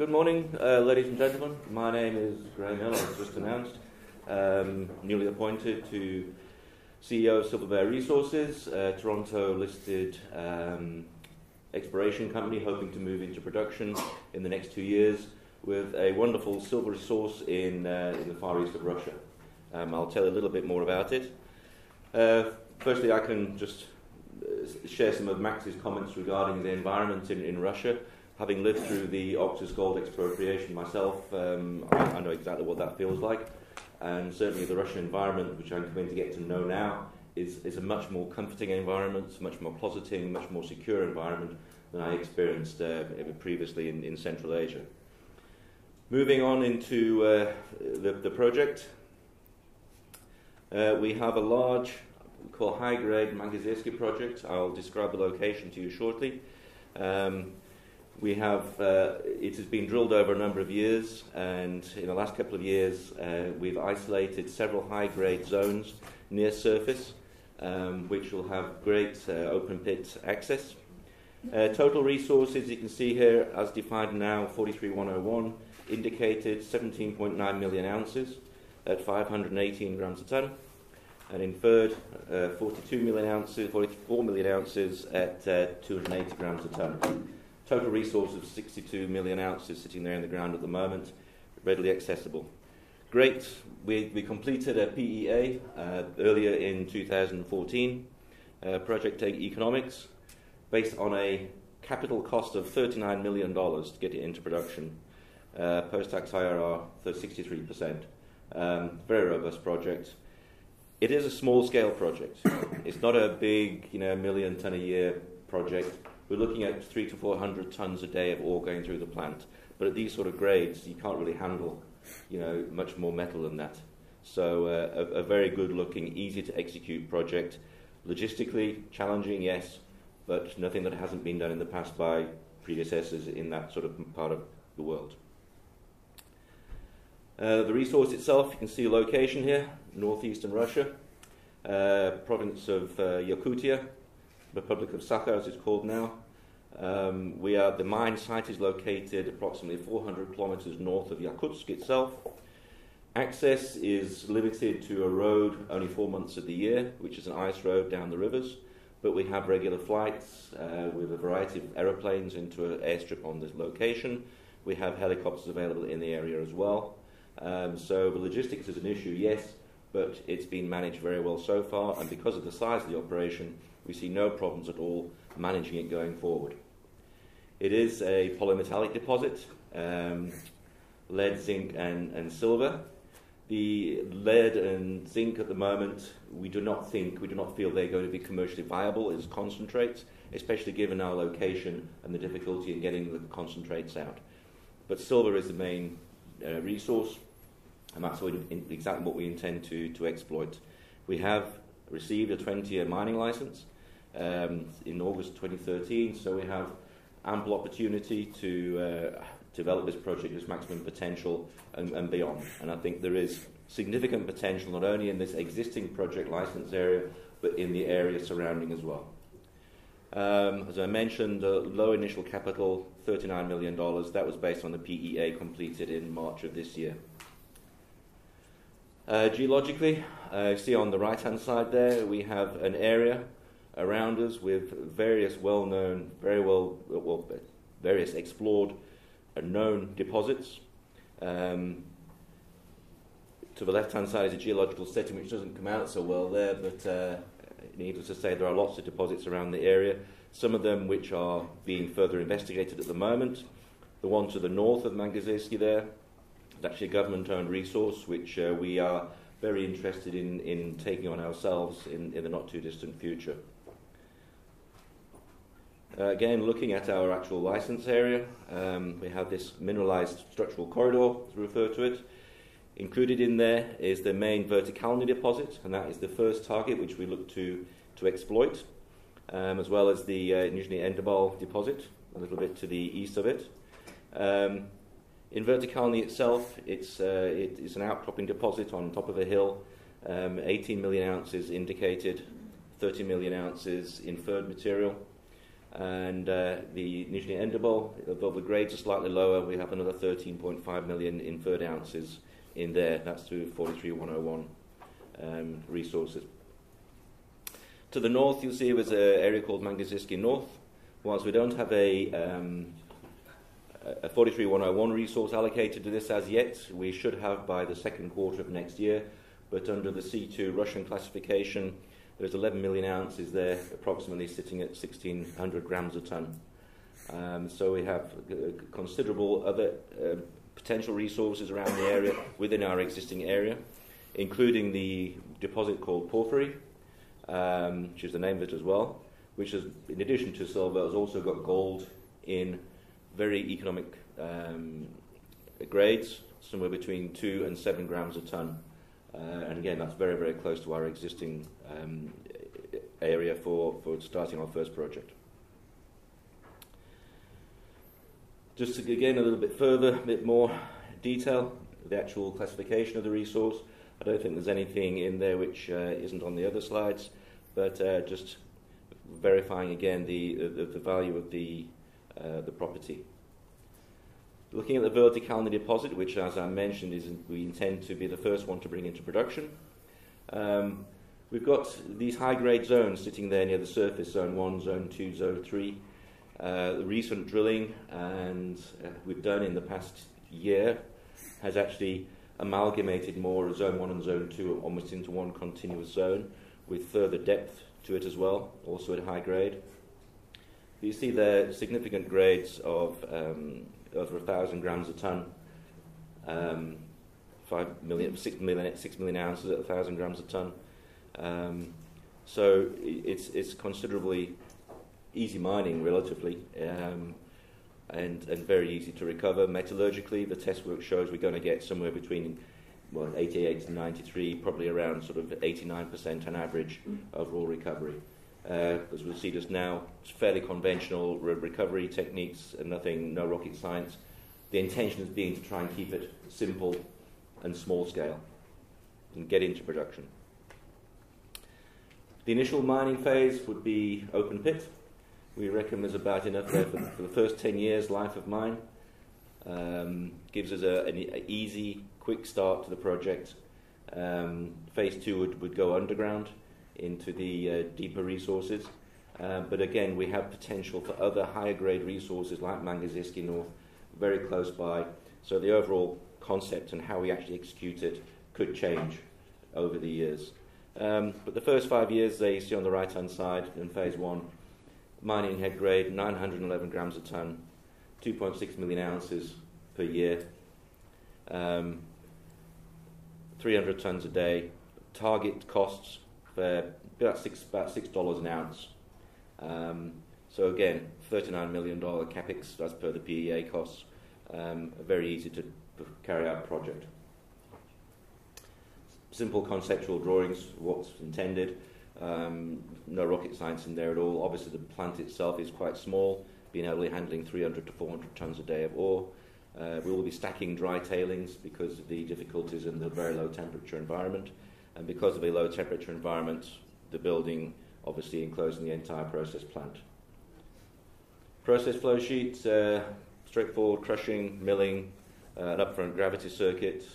Good morning, ladies and gentlemen. My name is Graham Hill, as just announced. Newly appointed to CEO of Silver Bear Resources, Toronto-listed exploration company hoping to move into production in the next 2 years with a wonderful silver resource in the far east of Russia. I'll tell you a little bit more about it. Firstly, I can just share some of Max's comments regarding the environment in Russia. Having lived through the Oxus gold expropriation myself, I know exactly what that feels like. And certainly the Russian environment, which I'm going to get to know now, is a much more comforting environment, much more closeting, much more secure environment than I experienced previously in Central Asia. Moving on into the project, we have a large, called high-grade Mangazersky project. I'll describe the location to you shortly. We have, it has been drilled over a number of years, and in the last couple of years we've isolated several high-grade zones near surface, which will have great open pit access. Total resources, you can see here, as defined now, 43,101, indicated 17.9 million ounces at 518 grams a tonne, and inferred 42 million ounces, 44 million ounces at 280 grams a tonne. Total resource of 62 million ounces sitting there in the ground at the moment, readily accessible. Great. We completed a PEA earlier in 2014, project economics, based on a capital cost of $39 million to get it into production. Post-tax IRR, 63%. Very robust project. It is a small-scale project. It's not a big, million ton a year project. We're looking at 300 to 400 tons a day of ore going through the plant. But at these sort of grades, you can't really handle, much more metal than that. So a very good-looking, easy-to-execute project. Logistically challenging, yes, but nothing that hasn't been done in the past by predecessors in that sort of part of the world. The resource itself, you can see a location here, northeastern Russia, province of Yakutia, Republic of Sakha, as it's called now. The mine site is located approximately 400 kilometers north of Yakutsk itself. Access is limited to a road only 4 months of the year, which is an ice road down the rivers, but we have regular flights with a variety of aeroplanes into an airstrip on this location. We have helicopters available in the area as well. So the logistics is an issue, yes, but it's been managed very well so far, and because of the size of the operation, we see no problems at all managing it going forward. It is a polymetallic deposit, lead, zinc, and silver. The lead and zinc at the moment, we do not feel they're going to be commercially viable as concentrates, especially given our location and the difficulty in getting the concentrates out. But silver is the main resource, and that's exactly what we intend to exploit. We have received a 20-year mining license in August 2013, so we have ample opportunity to develop this project to its maximum potential and beyond. And I think there is significant potential not only in this existing project license area, but in the area surrounding as well. As I mentioned, low initial capital, $39 million. That was based on the PEA completed in March of this year. Geologically, you see on the right-hand side there, we have an area around us with various well-known, various explored and known deposits. To the left-hand side is a geological setting which doesn't come out so well there, but needless to say, there are lots of deposits around the area, some of them which are being further investigated at the moment. The one to the north of Mangazersky there is actually a government-owned resource which we are very interested in taking on ourselves in the not-too-distant future. Again, looking at our actual license area, we have this mineralized structural corridor, to refer to it. Included in there is the main Vertikalny deposit, and that is the first target which we look to exploit, as well as the Nizhny Endobol deposit, a little bit to the east of it. In Vertikalny itself, it's an outcropping deposit on top of a hill, 18 million ounces indicated, 30 million ounces inferred material. and the Nizhny Endobol, although the grades are slightly lower, we have another 13.5 million inferred ounces in there. That's through 43101 resources. To the north, you'll see there's an area called Mangazisky North. Whilst we don't have a 43101 resource allocated to this as yet, we should have by the second quarter of next year. But under the C2 Russian classification, there's 11 million ounces there, approximately sitting at 1,600 grams a ton. So we have considerable other potential resources around the area within our existing area, including the deposit called porphyry, which is the name of it as well, which is, in addition to silver, has also got gold in very economic grades, somewhere between 2 and 7 grams a ton. And again, that's very, very close to our existing area for starting our first project. Just to, again, a little bit further, a bit more detail, the actual classification of the resource. I don't think there's anything in there which isn't on the other slides, but just verifying again the value of the property. Looking at the Vertikalny deposit, which, as I mentioned, we intend to be the first one to bring into production. We've got these high-grade zones sitting there near the surface, Zone 1, Zone 2, Zone 3. The recent drilling we've done in the past year has actually amalgamated more Zone 1 and Zone 2 almost into one continuous zone with further depth to it as well, also at high grade. You see there significant grades of over 1,000 grams a ton, 6 million ounces at 1,000 grams a ton. So it's considerably easy mining relatively, and very easy to recover. Metallurgically, the test work shows we're going to get somewhere between 88 to 93, probably around sort of 89% on average overall recovery. As we'll see just now, it's fairly conventional recovery techniques and no rocket science. The intention is being to try and keep it simple and small scale and get into production. The initial mining phase would be open pit. We reckon there's about enough there for the first 10 years life of mine. Gives us an easy, quick start to the project. Phase 2 would go underground into the deeper resources. But again, we have potential for other higher grade resources like Mangazisky North, very close by. So the overall concept and how we actually execute it could change over the years. But the first 5 years, there you see on the right-hand side in phase 1, mining head grade 911 grams a ton, 2.6 million ounces per year, 300 tons a day. Target costs for about $6 an ounce. So again, $39 million capex as per the PEA costs. Very easy to carry out project. Simple conceptual drawings, what's intended. No rocket science in there at all. Obviously, the plant itself is quite small, being able to handling 300 to 400 tons a day of ore. We will be stacking dry tailings because of the difficulties in the very low temperature environment. And because of a low temperature environment, the building obviously enclosing the entire process plant. Process flow sheet, straightforward crushing, milling, an upfront gravity circuit,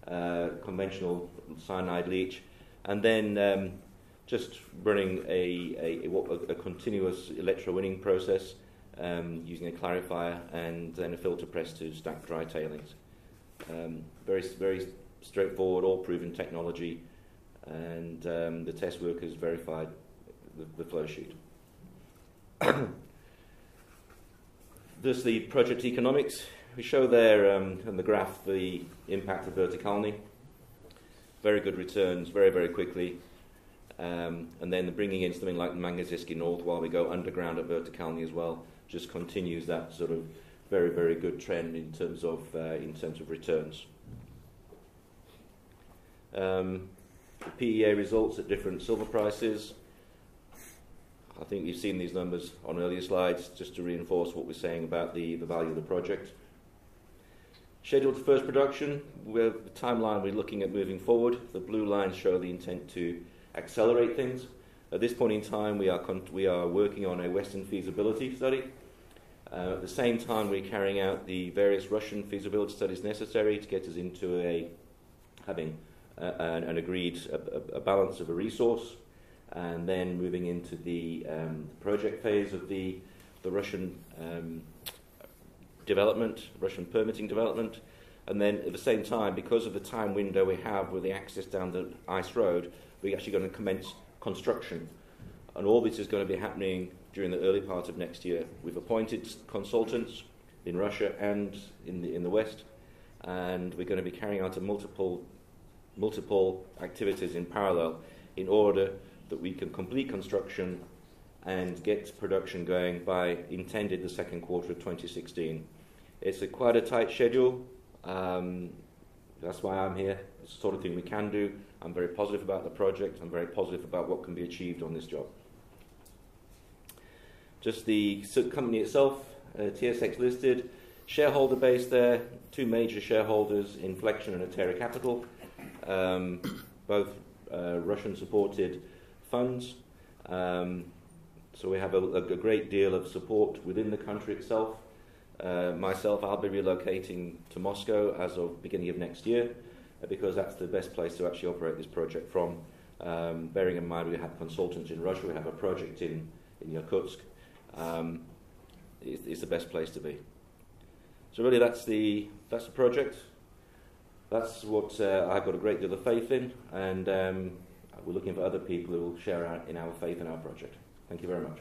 conventional cyanide leach, and then just running a continuous electrowinning process using a clarifier and then a filter press to stack dry tailings. Very straightforward, all proven technology, and the test work has verified the flow sheet. This is the project economics. We show there on the graph the impact of Vertikalny. Very good returns, very, very quickly. And then bringing in something like Mangazisky North while we go underground at Vertikalny as well just continues that sort of very, very good trend in terms of returns. The PEA results at different silver prices. I think you've seen these numbers on earlier slides just to reinforce what we're saying about the value of the project. Scheduled for first production, with the timeline we're looking at moving forward. The blue lines show the intent to accelerate things. At this point in time, we are working on a Western feasibility study. At the same time, we're carrying out the various Russian feasibility studies necessary to get us into having an agreed a balance of a resource, and then moving into the project phase of the Russian Russian permitting development. And then at the same time, because of the time window we have with the access down the ice road, we're actually going to commence construction. And all this is going to be happening during the early part of next year. We've appointed consultants in Russia and in the West, and we're going to be carrying out multiple activities in parallel in order that we can complete construction and get production going by intended the second quarter of 2016. It's quite a tight schedule. That's why I'm here. It's the sort of thing we can do. I'm very positive about the project. I'm very positive about what can be achieved on this job. Just the company itself, TSX listed, shareholder base there, two major shareholders, Inflection and Atera Capital, both Russian-supported funds. So we have a great deal of support within the country itself. Myself, I'll be relocating to Moscow as of beginning of next year, because that's the best place to actually operate this project from. Bearing in mind we have consultants in Russia, we have a project in Yakutsk. It's the best place to be. So really that's the project. That's what I've got a great deal of faith in, and we're looking for other people who will share in our faith in our project. Thank you very much.